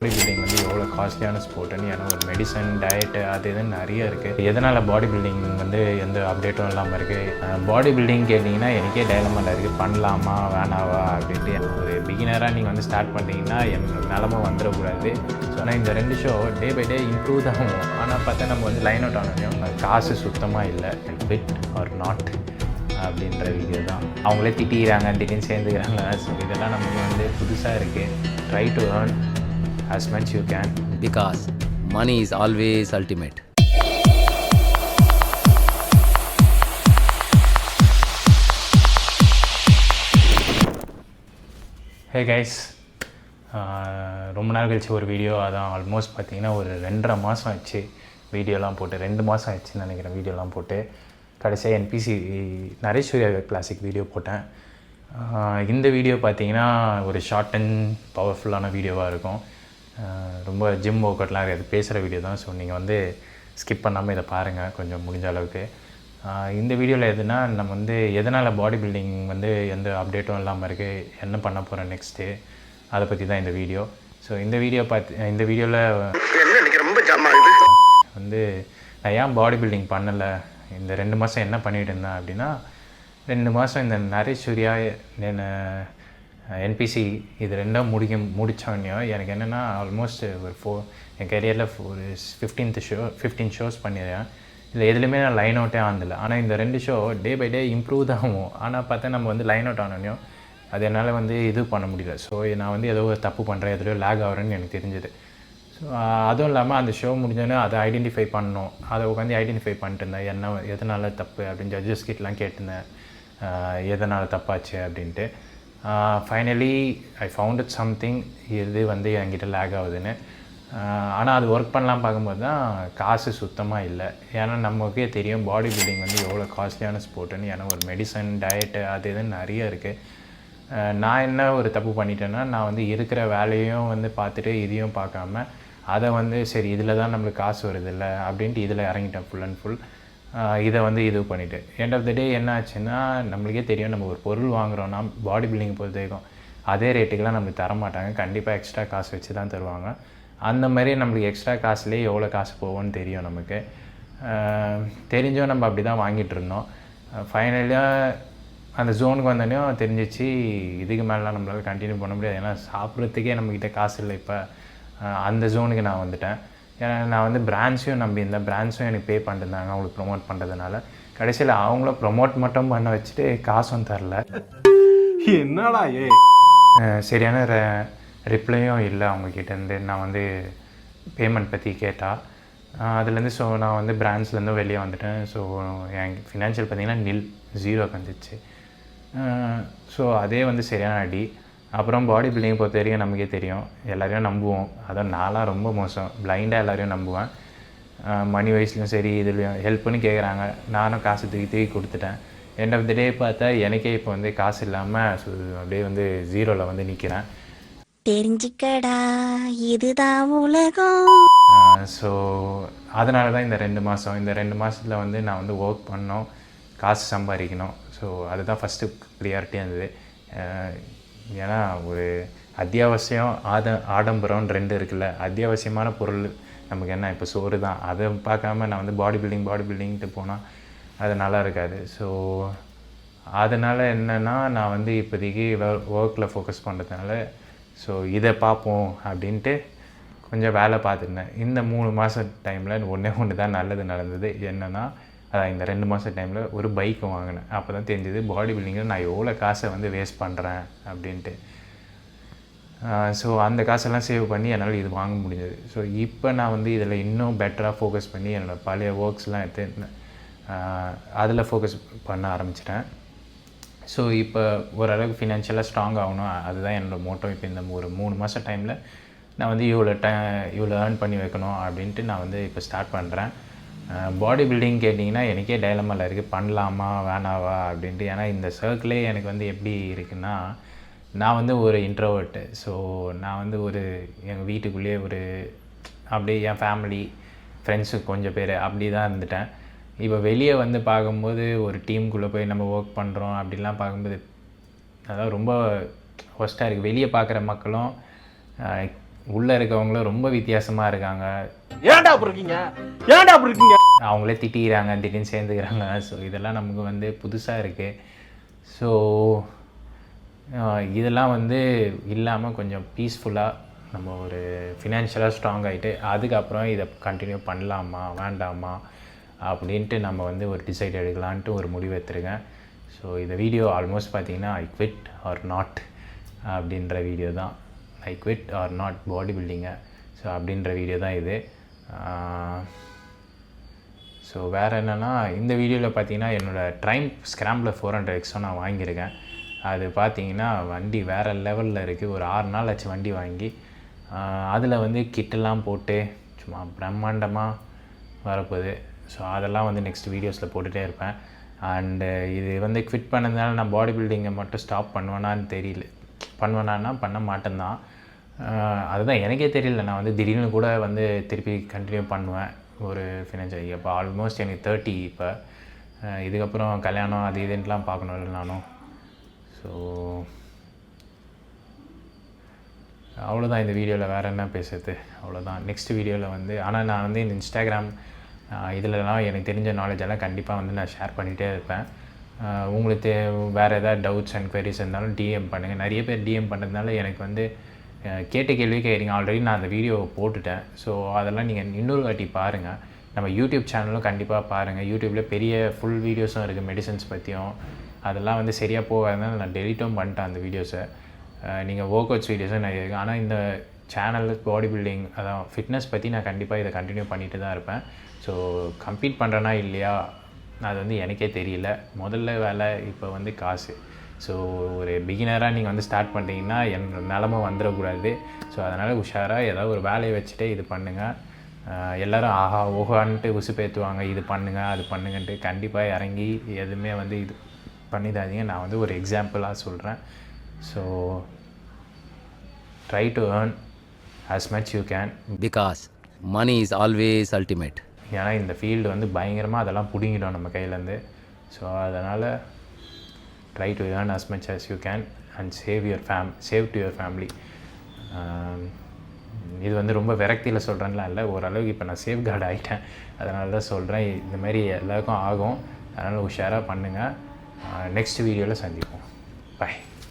Body building வந்து எவ்வளோ காஸ்ட்லியான ஸ்போர்ட்டுன்னு ஏன்னா ஒரு மெடிசன் டயட்டு அது இதுன்னு நிறைய இருக்குது. எதனால் பாடி பில்டிங் வந்து எந்த அப்டேட்டும் இல்லாமல் இருக்குது. பாடி பில்டிங் கேட்டிங்கன்னா எனக்கே டைலமாவில் இருக்குது, பண்ணலாமா வேணாவா அப்படின்ட்டு. ஒரு பிகினராக நீங்கள் வந்து ஸ்டார்ட் பண்ணிங்கன்னா என்னோட நிலமை வந்துடக்கூடாது. ஸோ ஆனால் இந்த 2 show day by day improve தான் ஆகும். ஆனால் பார்த்தா நம்ம வந்து லைன் அவுட் ஆனோம் காசு சுத்தமாக இல்லை, ஃபிட் ஆர் நாட் அப்படின்ற வீடியோ தான். அவங்களே திட்டிக்கிறாங்க, திடீர்னு சேர்ந்துக்கிறாங்க. ஸோ இதெல்லாம் நமக்கு வந்து புதுசாக இருக்குது. Try to earn as much you can because money is always ultimate. Hey guys, ரொம்ப நாள் கழிச்சு ஒரு வீடியோ. அதான் ஆல்மோஸ்ட் பார்த்தீங்கன்னா ஒரு 2.5 மாதம் ஆச்சு வீடியோலாம் போட்டு. 2 மாதம் ஆச்சுன்னு நினைக்கிறேன் வீடியோலாம் போட்டு. கடைசியாக என்பிசி நரேஸ்வரியா கிளாசிக் வீடியோ போட்டேன். இந்த வீடியோ பார்த்தீங்கன்னா ஒரு ஷார்ட் அண்ட் பவர்ஃபுல்லான வீடியோவாக இருக்கும். ரொம்ப ஜிம் ஒர்க் அவுட்லாம் இருக்காது, பேசுகிற வீடியோ தான். ஸோ நீங்கள் வந்து ஸ்கிப் பண்ணாமல் இதை பாருங்கள் கொஞ்சம் முடிஞ்ச அளவுக்கு. இந்த வீடியோவில் எதுனா நம்ம வந்து எதனால் பாடி பில்டிங் வந்து எந்த அப்டேட்டும் இல்லாமல் இருக்குது, என்ன பண்ண போகிறேன் நெக்ஸ்ட்டு, அதை பற்றி தான் இந்த வீடியோ. ஸோ இந்த வீடியோவில் வந்து நான் ஏன் பாடி பில்டிங் பண்ணலை, இந்த 2 மாதம் என்ன பண்ணிகிட்டு இருந்தேன் அப்படின்னா, 2 மாதம் இந்த நரேஸ்வரியா என்பிசி இது ரெண்டும் முடித்தோடனே எனக்கு என்னென்னா ஆல்மோஸ்ட் ஒரு என் கரியரில் ஒரு 15 ஷோஸ் பண்ணிடுறேன். இல்லை எதுலேயுமே நான் லைன் அவுட்டே ஆனதில்லை. ஆனால் இந்த 2 show day by day improve தான் ஆகும். ஆனால் பார்த்தா நம்ம வந்து லைன் அவுட் ஆனோடனே அது என்னால் வந்து இது பண்ண முடியல. ஸோ நான் வந்து ஏதோ ஒரு தப்பு பண்ணுறேன், எதுலையோ லேக் ஆகிறேன்னு எனக்கு தெரிஞ்சுது. ஸோ அதுவும் இல்லாமல் அந்த ஷோ முடிஞ்சோடனே அதை ஐடென்டிஃபை பண்ணணும். அதை உட்காந்து ஐடென்டிஃபை பண்ணிட்டு இருந்தேன், எதனால் தப்பு அப்படின்னு ஜட்ஜஸ் கிட்டலாம் கேட்டிருந்தேன், எதனால் தப்பாச்சு அப்படின்ட்டு. Finally I found it something, இது வந்து என்கிட்ட லேக் ஆகுதுன்னு. ஆனால் அது ஒர்க் பண்ணலாம் பார்க்கும்போது தான் காசு சுத்தமாக இல்லை. ஏன்னா நமக்கே தெரியும் பாடி பில்டிங் வந்து எவ்வளோ காஸ்ட்லியான ஸ்போர்ட்டுன்னு. ஏன்னா ஒரு மெடிசன் டயட்டு அது இதுன்னு நிறைய இருக்குது. நான் என்ன ஒரு தப்பு பண்ணிட்டேன்னா, நான் வந்து இருக்கிற வேலையும் வந்து பார்த்துட்டு இதையும் பார்க்காம அதை வந்து சரி இதில் தான் நம்மளுக்கு காசு வருதில்ல அப்படின்ட்டு இதில் இறங்கிட்டேன் ஃபுல் அண்ட் ஃபுல். இதை வந்து இது பண்ணிவிட்டு எண்ட் ஆஃப் த டே என்ன ஆச்சுன்னா, நம்மளுக்கே தெரியும் நம்ம ஒரு பொருள் வாங்குகிறோன்னா பாடி பில்டிங் பொறுத்த வரைக்கும் அதே ரேட்டுக்கெலாம் நம்மளுக்கு தரமாட்டாங்க, கண்டிப்பாக எக்ஸ்ட்ரா காசு வச்சு தான் தருவாங்க. அந்த மாதிரி நம்மளுக்கு எக்ஸ்ட்ரா காசுலேயே எவ்வளோ காசு போகும்னு தெரியும் நமக்கு. தெரிஞ்சோ நம்ம அப்படி தான் வாங்கிட்டு இருந்தோம். ஃபைனலாக அந்த ஜோனுக்கு வந்தோடனே தெரிஞ்சிச்சு இதுக்கு மேலாம் நம்மளால் கண்டினியூ பண்ண முடியாது. ஏன்னா சாப்பிட்றதுக்கே நம்மக்கிட்ட காசு இல்லை. இப்போ அந்த ஜோனுக்கு நான் வந்துட்டேன். ஏன்னா நான் வந்து பிராண்ட்ஸையும் நம்பியிருந்தேன், பிராண்ட்ஸும் எனக்கு பே பண்ணிருந்தாங்க அவங்களுக்கு ப்ரொமோட் பண்ணுறதுனால. கடைசியில் அவங்கள ப்ரொமோட் மட்டும் பண்ண வச்சுட்டு காசும் தரல. என்னடா சரியான ரிப்ளையும் இல்லை அவங்கக்கிட்டேருந்து. நான் வந்து பேமெண்ட் பற்றி கேட்டால் அதுலேருந்து ஸோ நான் வந்து பிராண்ட்ஸ்லேருந்து வெளியே வந்துட்டேன். ஸோ என் ஃபினான்ஷியல் பார்த்திங்கன்னா 0 வந்துச்சு. ஸோ அதே வந்து சரியான அடி. அப்புறம் பாடி பில்டிங் பொறுத்த வரைக்கும் நமக்கே தெரியும், எல்லோரையும் நம்புவோம். அதான் நான்லாம் ரொம்ப மோசம், பிளைண்டாக எல்லோரையும் நம்புவேன். மணி வைஸ்லையும் சரி இதுலேயும் ஹெல்ப்புன்னு கேட்குறாங்க, நானும் காசு தூக்கி கொடுத்துட்டேன். எண்ட் ஆஃப் த டே பார்த்தா எனக்கே இப்போ வந்து காசு இல்லாமல் ஸோ அப்படியே வந்து 0ல் வந்து நிற்கிறேன். தெரிஞ்சுக்கடா இதுதான் உலகம். ஸோ அதனால தான் இந்த 2 மாதத்தில் வந்து நான் வந்து ஒர்க் பண்ணோம், காசு சம்பாதிக்கணும். ஸோ அதுதான் ஃபஸ்ட்டு ப்ரியாரிட்டியாக இருந்தது. ஏன்னா ஒரு அத்தியாவசியம் ஆடம்பரம் 2 இருக்குல்ல. அத்தியாவசியமான பொருள் நமக்கு என்ன, இப்போ சோறு தான். அதை பார்க்காம நான் வந்து பாடி பில்டிங்ட்டு போனால் அது நல்லா இருக்காது. ஸோ அதனால் என்னென்னா நான் வந்து இப்போதைக்கு ஒர்க்கில் ஃபோக்கஸ் பண்ணுறதுனால ஸோ இதை பார்ப்போம் அப்படின்ட்டு கொஞ்சம் வேலை பார்த்துருந்தேன். இந்த 3 மாதம் டைமில் ஒன்று தான் நல்லது நடந்தது. என்னென்னா அதான் இந்த 2 மாதம் டைமில் ஒரு பைக்கு வாங்கினேன். அப்போ தான் தெரிஞ்சது பாடி பில்டிங்கில் நான் எவ்வளோ காசை வந்து வேஸ்ட் பண்ணுறேன் அப்படின்ட்டு. ஸோ அந்த காசெல்லாம் சேவ் பண்ணி என்னால் இது வாங்க முடிஞ்சது. ஸோ இப்போ நான் வந்து இதில் இன்னும் பெட்டராக ஃபோக்கஸ் பண்ணி என்னோடய பழைய ஒர்க்ஸ்லாம் எடுத்து அதில் ஃபோக்கஸ் பண்ண ஆரம்பிச்சிட்டேன். ஸோ இப்போ ஓரளவுக்கு ஃபினான்ஷியலாக ஸ்ட்ராங் ஆகணும், அதுதான் என்னோடய மோட்டோ. இப்போ இந்த ஒரு 3 மாதம் டைமில் நான் வந்து இவ்வளோ ஏர்ன் பண்ணி வைக்கணும் அப்படின்ட்டு நான் வந்து இப்போ ஸ்டார்ட் பண்ணுறேன். பாடி பில்டிங் கேட்டிங்கன்னா எனக்கே டைலமாவில் இருக்குது, பண்ணலாமா வேணாவா அப்படின்ட்டு. ஏன்னா இந்த சர்க்கிளே எனக்கு வந்து எப்படி இருக்குன்னா, நான் வந்து ஒரு இன்ட்ரோவர்ட்டு. ஸோ நான் வந்து ஒரு எங்கள் வீட்டுக்குள்ளேயே ஒரு அப்படியே என் ஃபேமிலி ஃப்ரெண்ட்ஸு கொஞ்சம் பேர் அப்படி தான் இருந்துட்டேன். இப்போ வெளியே வந்து பார்க்கும்போது ஒரு டீமுக்குள்ளே போய் நம்ம ஒர்க் பண்ணுறோம் அப்படிலாம் பார்க்கும்போது அதாவது ரொம்ப ஒஸ்ட்டாக இருக்குது. வெளியே பார்க்குற மக்களும் உள்ளே இருக்கவங்களும் ரொம்ப வித்தியாசமாக இருக்காங்க. ஏன்டா அப்படி இருக்கீங்க, ஏன்டா அப்படி இருக்கீங்க? அவங்களே திட்டிக்கிறாங்க, திடீர்னு சேர்ந்துக்கிறாங்க. ஸோ இதெல்லாம் நமக்கு வந்து புதுசாக இருக்குது. ஸோ இதெல்லாம் வந்து இல்லாமல் கொஞ்சம் பீஸ்ஃபுல்லாக நம்ம ஒரு ஃபினான்ஷியலாக ஸ்ட்ராங் ஆகிட்டு அதுக்கப்புறம் இதை கண்டினியூ பண்ணலாமா வேண்டாமா அப்படின்ட்டு நம்ம வந்து ஒரு டிசைட் எடுக்கலான்ட்டு ஒரு முடிவு எடுத்துருக்கேன். ஸோ இந்த வீடியோ ஆல்மோஸ்ட் பார்த்தீங்கன்னா ஐ குவிட் ஆர் நாட் அப்படின்ற வீடியோ தான். I quit or not body பில்டிங்கை. ஸோ அப்படின்ற வீடியோ தான் இது. ஸோ வேறு என்னென்னா இந்த வீடியோவில் பார்த்தீங்கன்னா என்னோடய ட்ரைம்ப் ஸ்க்ராம்பிளர் 400X நான் வாங்கியிருக்கேன். அது பார்த்தீங்கன்னா வண்டி வேறு லெவலில் இருக்குது. ஒரு 6 நாள் ஆச்சு வண்டி வாங்கி. அதில் வந்து கிட்டெல்லாம் போட்டு சும்மா பிரம்மாண்டமாக வரப்போகுது. ஸோ அதெல்லாம் வந்து நெக்ஸ்ட் வீடியோஸில் போட்டுகிட்டே இருப்பேன். அண்டு இது வந்து குவிட் பண்ணதுனால நான் பாடி பில்டிங்கை மட்டும் ஸ்டாப் பண்ணுவேனான்னு தெரியல. பண்ணுவேனான்னா பண்ண மாட்டேன்தான். அதுதான் எனக்கே தெரியல. நான் வந்து திடீர்னு கூட வந்து திருப்பி கண்டினியூ பண்ணுவேன் ஒரு ஃபினான்ஷியல். இப்போ ஆல்மோஸ்ட் எனக்கு 30 இப்போ. இதுக்கப்புறம் கல்யாணம் அது இதுன்ட்டுலாம் பார்க்கணும்ல நானும். ஸோ அவ்வளோதான் இந்த வீடியோவில். வேறு என்ன பேசுறது, அவ்வளோதான். நெக்ஸ்ட் வீடியோவில் வந்து ஆனால் நான் வந்து இந்த இன்ஸ்டாகிராம் இதிலலாம் எனக்கு தெரிஞ்ச நாலேஜ் எல்லாம் கண்டிப்பாக வந்து நான் ஷேர் பண்ணிகிட்டே இருப்பேன். உங்களுக்கு வேறு ஏதாவது டவுட்ஸ் அண்ட் குவரிஸ் இருந்தாலும் டிஎம் பண்ணுங்கள். நிறைய பேர் டிஎம் பண்ணுறதுனால எனக்கு வந்து கேட்ட கேள்வி கேட்குறீங்க. ஆல்ரெடி நான் அந்த வீடியோ போட்டுட்டேன். ஸோ அதெல்லாம் நீங்கள் இன்னொரு வாட்டி பாருங்கள். நம்ம யூடியூப் சேனலும் கண்டிப்பாக பாருங்கள். யூடியூப்பில் பெரிய ஃபுல் வீடியோஸும் இருக்குது மெடிசன்ஸ் பற்றியும். அதெல்லாம் வந்து சரியாக போகாதனால நான் டெலிட்டும் பண்ணிட்டேன் அந்த வீடியோஸை. நீங்கள் ஒர்க் அவுட்ஸ் வீடியோஸும் நிறைய இருக்குது. ஆனால் இந்த சேனலில் பாடி பில்டிங் அதான் ஃபிட்னஸ் பற்றி நான் கண்டிப்பாக இதை கண்டினியூ பண்ணிட்டு தான் இருப்பேன். ஸோ கம்ப்ளீட் பண்ணுறேனா இல்லையா அது வந்து எனக்கே தெரியல. முதல்ல வேலை இப்போ வந்து காசு. ஸோ ஒரு பிகினராக நீங்கள் வந்து ஸ்டார்ட் பண்ணிட்டீங்கன்னா நிலமை வந்துடக்கூடாது. ஸோ அதனால் உஷாராக ஏதாவது ஒரு வேலையை வச்சுட்டு இது பண்ணுங்கள். எல்லோரும் ஆஹா ஓஹான்ட்டு உசுப்பேற்றுவாங்க, இது பண்ணுங்கள் அது பண்ணுங்கன்ட்டு. கண்டிப்பாக இறங்கி எதுவுமே வந்து இது பண்ணிடாதீங்க. நான் வந்து ஒரு எக்ஸாம்பிளாக சொல்கிறேன். So try to earn as much you can. Because money is always ultimate. ஏன்னா இந்த ஃபீல்டு வந்து பயங்கரமாக அதெல்லாம் பிடிங்கிடும் நம்ம கையிலேருந்து. ஸோ அதனால் try to earn as much as you can and save to your family. இது வந்து ரொம்ப விரக்தியில் சொல்கிறேன்லாம் இல்லை, ஓரளவுக்கு இப்போ நான் சேஃப் கார்டு ஆகிட்டேன். அதனால தான் சொல்கிறேன். இந்த மாதிரி எல்லாருக்கும் ஆகும். அதனால் உஷாராக பண்ணுங்கள். நெக்ஸ்ட் வீடியோவில் சந்திப்போம். பை.